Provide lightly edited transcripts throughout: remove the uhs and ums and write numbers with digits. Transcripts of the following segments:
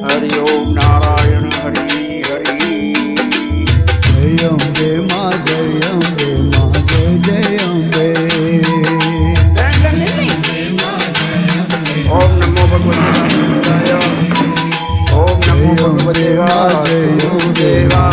હરિ ઓમ નારાયણ હરિ હરિ. જય અંબે માં જય અંબે માં જય જય અંબે. ઓમ નમો ભગવતે ઓમ નમો ભગવતે વાસુદેવાય.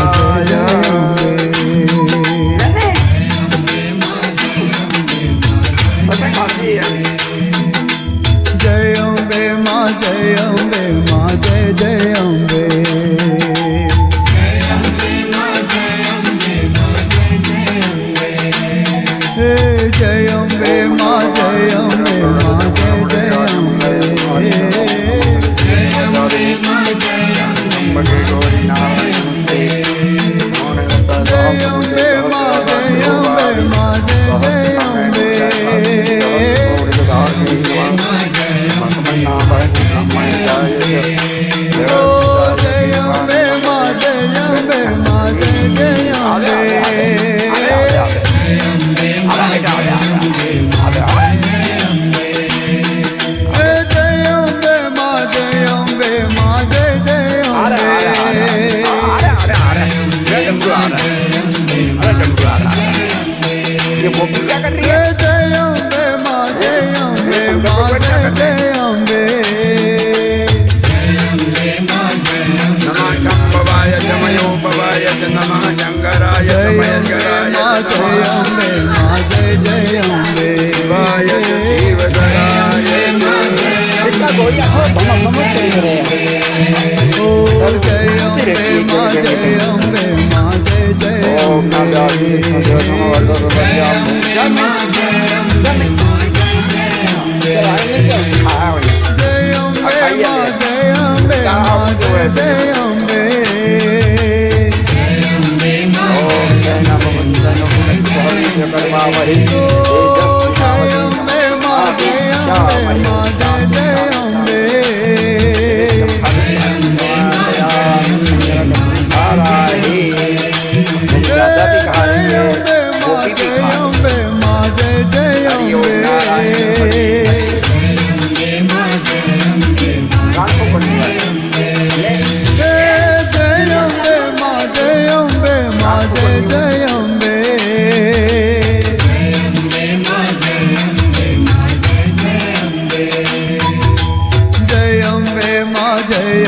જય અંબે માં જય અંબે માં જય જય અંબે. હે જય અંબે માં જય અંબે માં જય જય અંબે. નંબર ગોરી નારાયણ જય અંબે માં જય અંબે માં જય જય અંબે. ઓ જય અંબે માં જય અંબે માં જય જય અંબે. गोपी क्या कर रही है? जय अंबे माँ जय अंबे माँ जय जय अंबे. नमः शंभवाय जमयोपवाय च नमः शंकराय समयस्कराय जय अंबे माँ जय जय अंबे. शिवाय शिवधराय इसका कोई हो नमस्ते करे. ओ जय अंबे माँ जय अंबे माँ जय जय ओम नारायण नमो भगवते जय अंबे माँ जय अंबे माँ जय जय अंबे. ओम जय नमो कर्मावहि जय अंबे माँ जय अंबे माँ जय जय अंबे. जय